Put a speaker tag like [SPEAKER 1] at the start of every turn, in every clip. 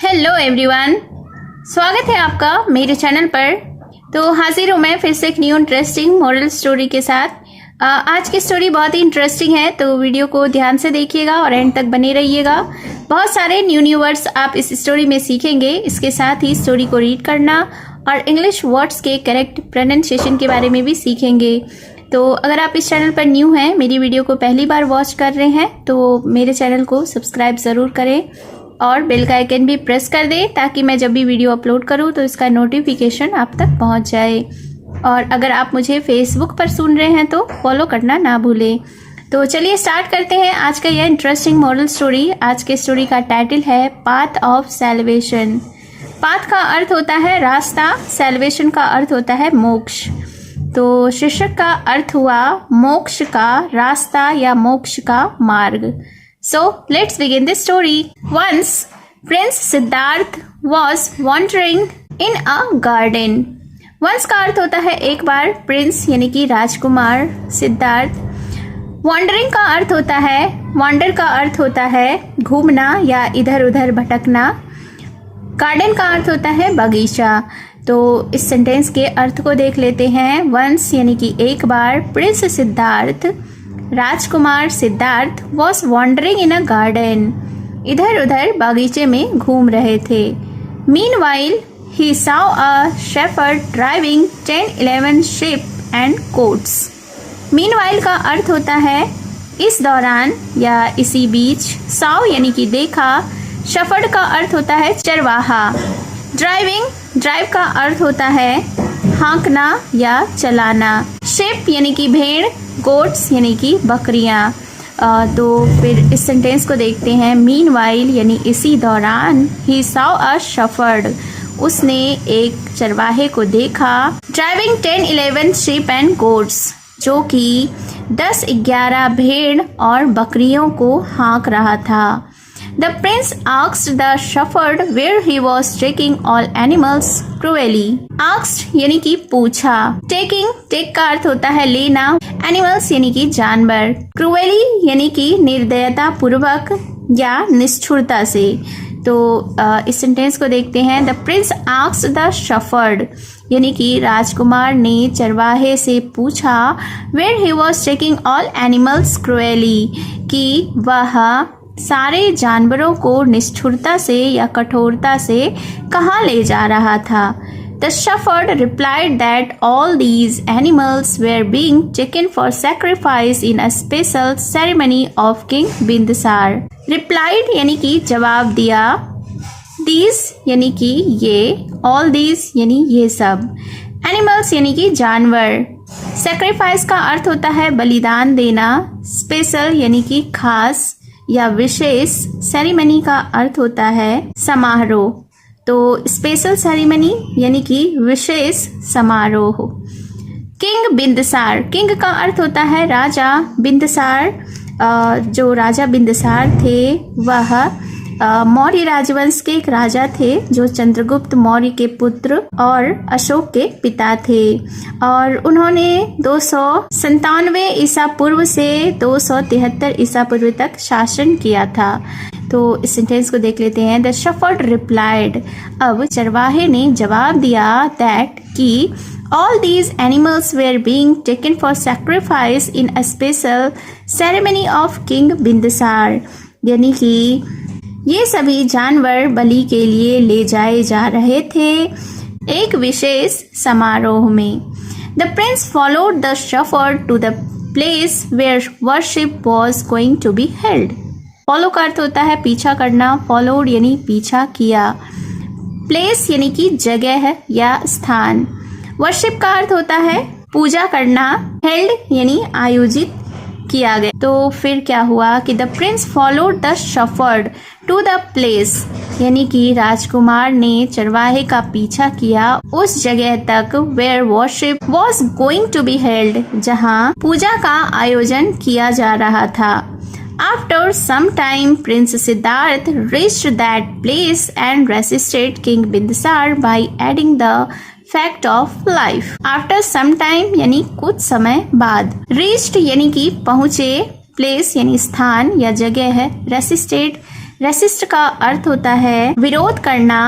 [SPEAKER 1] Hello everyone, स्वागत है आपका मेरे चैनल पर। तो हाजिर हूँ मैं फिर से एक न्यू इंटरेस्टिंग मॉरल स्टोरी के साथ। आज की स्टोरी बहुत ही इंटरेस्टिंग है, तो वीडियो को ध्यान से देखिएगा और एंड तक बने रहिएगा। बहुत सारे न्यू वर्ड्स आप इस स्टोरी में सीखेंगे। इसके साथ ही स्टोरी को रीड करना और इंग्लिश वर्ड्स के करेक्ट प्रोनाउंसिएशन के बारे में भी सीखेंगे। तो अगर आप इस चैनल पर न्यू हैं, मेरी वीडियो को पहली बार वॉच कर रहे हैं, तो मेरे चैनल को सब्सक्राइब ज़रूर करें और बेल का आइकन भी प्रेस कर दें ताकि मैं जब भी वीडियो अपलोड करूं तो इसका नोटिफिकेशन आप तक पहुंच जाए। और अगर आप मुझे फेसबुक पर सुन रहे हैं तो फॉलो करना ना भूलें। तो चलिए स्टार्ट करते हैं आज का यह इंटरेस्टिंग मॉरल स्टोरी। आज के स्टोरी का टाइटल है पाथ ऑफ सैल्वेशन। पाथ का अर्थ होता है रास्ता, सैल्वेशन का अर्थ होता है मोक्ष। तो शीर्षक का अर्थ हुआ मोक्ष का रास्ता या मोक्ष का मार्ग। So let's begin the story. Once Prince Siddharth was wandering in a garden. Once का अर्थ होता है एक बार, प्रिंस यानी कि राजकुमार, सिद्धार्थ। वॉन्डरिंग का अर्थ होता है, वॉन्डर का अर्थ होता है घूमना या इधर उधर भटकना। गार्डन का अर्थ होता है बगीचा। तो इस सेंटेंस के अर्थ को देख लेते हैं। वंस यानी कि एक बार, प्रिंस सिद्धार्थ राजकुमार Siddhartha was wandering in a garden, इधर उधर बागीचे में घूम रहे थे। Meanwhile he saw a shepherd driving 10-11 sheep and goats। Meanwhile का अर्थ होता है इस दौरान या इसी बीच। सॉ यानी कि देखा, शेफर्ड का अर्थ होता है चरवाहा। ड्राइव का अर्थ होता है हाँकना या चलाना। शेप यानी कि भेड़, गोट्स यानी कि बकरियां। तो फिर इस सेंटेंस को देखते हैं। मीनवाइल यानी इसी दौरान, ही सॉ अ शेफर्ड उसने एक चरवाहे को देखा। ड्राइविंग 10-11 sheep एंड गोट्स जो कि 10-11 भेड़ और बकरियों को हाँक रहा था। The prince asked the shepherd where he was taking all animals cruelly. Asked यानी कि पूछा। take का अर्थ होता है लेना। Animals यानी कि जानवर। Cruelly यानी कि निर्दयता पूर्वक या निष्ठुरता से। तो इस सेंटेंस को देखते हैं। The prince asked the shepherd यानी कि राजकुमार ने चरवाहे से पूछा where he was taking all animals cruelly कि वह सारे जानवरों को निष्ठुरता से या कठोरता से कहाँ ले जा रहा था। The shepherd replied that all these animals were being taken for sacrifice in a special ceremony of King Bindusar. Replied यानी कि जवाब दिया। These यानी कि ये, all these यानी ये सब, animals यानी कि जानवर। Sacrifice का अर्थ होता है बलिदान देना। Special यानी कि खास या विशेष। सेरेमनी का अर्थ होता है समारोह। तो स्पेशल सेरेमनी यानी कि विशेष समारोह। किंग बिंदसार, किंग का अर्थ होता है राजा। बिंदसार जो राजा बिंदसार थे वह मौर्य राजवंश के एक राजा थे जो चंद्रगुप्त मौर्य के पुत्र और अशोक के पिता थे। और उन्होंने 297 ईसा पूर्व से 273 ईसा पूर्व तक शासन किया था। तो इस सेंटेंस को देख लेते हैं। द शेफर्ड रिप्लाइड, अब चरवाहे ने जवाब दिया, दैट कि all these animals were being taken for sacrifice in a special ceremony of King Bindusar, यानी कि ये सभी जानवर बलि के लिए ले जाए जा रहे थे एक विशेष समारोह में। The prince followed the shepherd to the place where worship was going to be held. Follow का अर्थ होता है पीछा करना। Followed यानी पीछा किया। Place यानी कि जगह या स्थान। Worship का अर्थ होता है पूजा करना। Held यानी आयोजित किया गया। तो फिर क्या हुआ कि the prince followed the shepherd to the place, यानी कि राजकुमार ने चरवाहे का पीछा किया उस जगह तक where worship was going to be held, जहाँ पूजा का आयोजन किया जा रहा था। After some time, Prince Siddharth reached that place and resisted King Bindusar by adding the fact of life. After some time यानी कुछ समय बाद। रीच्ड यानी कि पहुंचे, प्लेस यानी स्थान या जगह है, रेसिस्टेड रेसिस्ट का अर्थ होता है विरोध करना,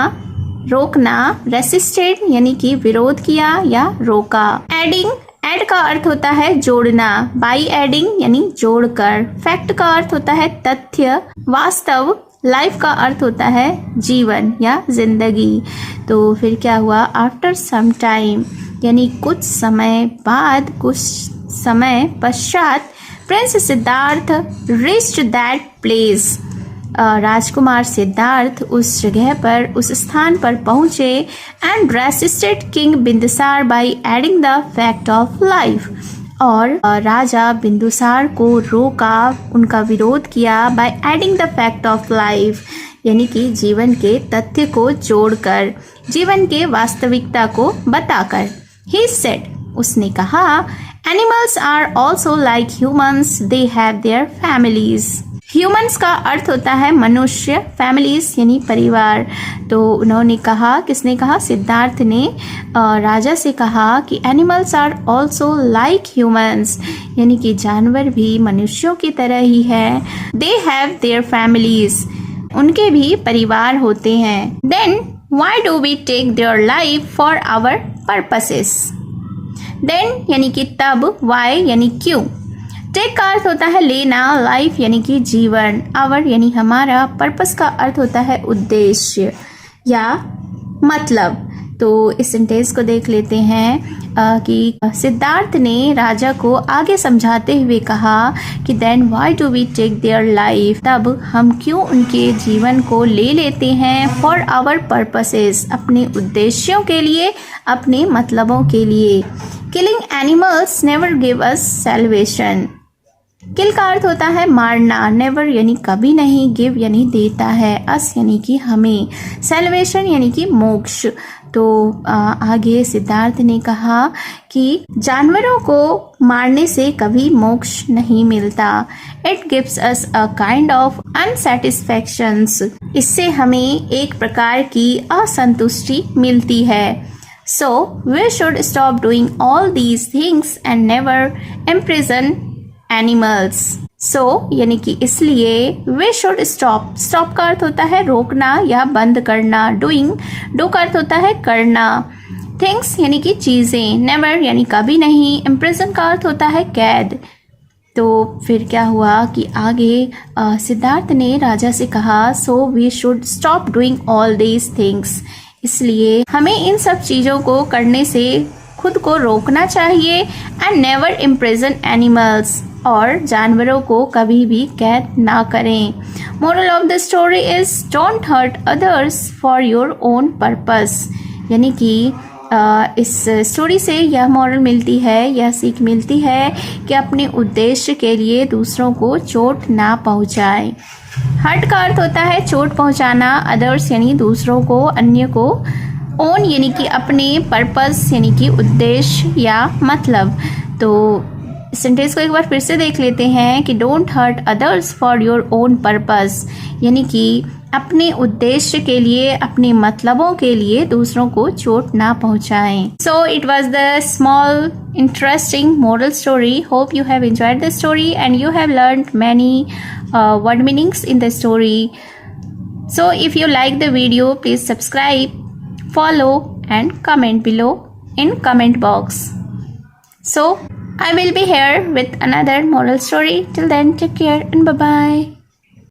[SPEAKER 1] रोकना। रेसिस्टेड यानी कि विरोध किया या रोका। एडिंग, एड का अर्थ होता है जोड़ना, बाई एडिंग यानी जोड़कर। फैक्ट का अर्थ होता है तथ्य, वास्तव। लाइफ का अर्थ होता है जीवन या जिंदगी। तो फिर क्या हुआ, आफ्टर सम टाइम यानी कुछ समय बाद, कुछ समय पश्चात, prince Siddhartha reached that place, राजकुमार सिद्धार्थ उस जगह पर, उस स्थान पर पहुंचे। And resisted king Bindusar by adding the fact of life, और राजा बिंदुसार को रोका, उनका विरोध किया, by adding the fact of life यानी कि जीवन के तथ्य को जोड़कर, जीवन के वास्तविकता को बताकर। ही सेड, उसने कहा, animals are also like humans, they have their families. Humans का अर्थ होता है मनुष्य, फैमिलीज यानी परिवार। तो उन्होंने कहा, किसने कहा, सिद्धार्थ ने राजा से कहा कि animals are also like humans यानी कि जानवर भी मनुष्यों की तरह ही है। दे हैव देयर फैमिलीज, उनके भी परिवार होते हैं। Then why do we take their life for our purposes. Then यानी कि तब, वाई यानी क्यों। टेक का अर्थ होता है लेना, लाइफ यानी कि जीवन, आवर यानी हमारा, पर्पस का अर्थ होता है उद्देश्य या मतलब। तो इस सेंटेंस को देख लेते हैं कि सिद्धार्थ ने राजा को आगे समझाते हुए कहा कि then why do we take their life, तब हम क्यों उनके जीवन को ले लेते हैं, फॉर आवर पर्पसेस, अपने उद्देश्यों के लिए, अपने मतलबों के लिए। Killing animals never give us salvation. Kill का अर्थ होता है मारना, नेवर यानी कभी नहीं, गिव यानी देता है, अस यानी कि हमें, सैल्वेशन यानी कि मोक्ष। तो आगे सिद्धार्थ ने कहा कि जानवरों को मारने से कभी मोक्ष नहीं मिलता। It gives us a kind of unsatisfactions, इससे हमें एक प्रकार की असंतुष्टि मिलती है। So we should stop doing all these things and never imprison animals. So यानी कि इसलिए we should stop, stop का अर्थ होता है रोकना या बंद करना। doing, do का अर्थ होता है करना। things यानी कि चीजें। never यानी कभी नहीं। imprison का अर्थ होता है कैद। तो फिर क्या हुआ कि आगे सिद्धार्थ ने राजा से कहा, so we should stop doing all these things, इसलिए हमें इन सब चीज़ों को करने से खुद को रोकना चाहिए। एंड नेवर इम्प्रिजन एनिमल्स, और जानवरों को कभी भी कैद ना करें। Moral of the story is don't hurt others for your own purpose, यानी कि इस स्टोरी से यह मॉरल मिलती है, यह सीख मिलती है कि अपने उद्देश्य के लिए दूसरों को चोट ना पहुंचाएं। हर्ट का अर्थ होता है चोट पहुंचाना, अदर्स यानी दूसरों को, अन्य को, ओन यानी कि अपने, पर्पस यानी कि उद्देश्य या मतलब। तो सेंटेंस को एक बार फिर से देख लेते हैं कि don't hurt others for your own purpose, यानी कि अपने उद्देश्य के लिए, अपने मतलबों के लिए दूसरों को चोट ना पहुंचाएं। So it was the small interesting moral story. Hope you have enjoyed the story and you have learned many word meanings in the story. So if you like the video, please subscribe, follow and comment below in comment box. So I will be here with another moral story. Till then, take care and bye bye.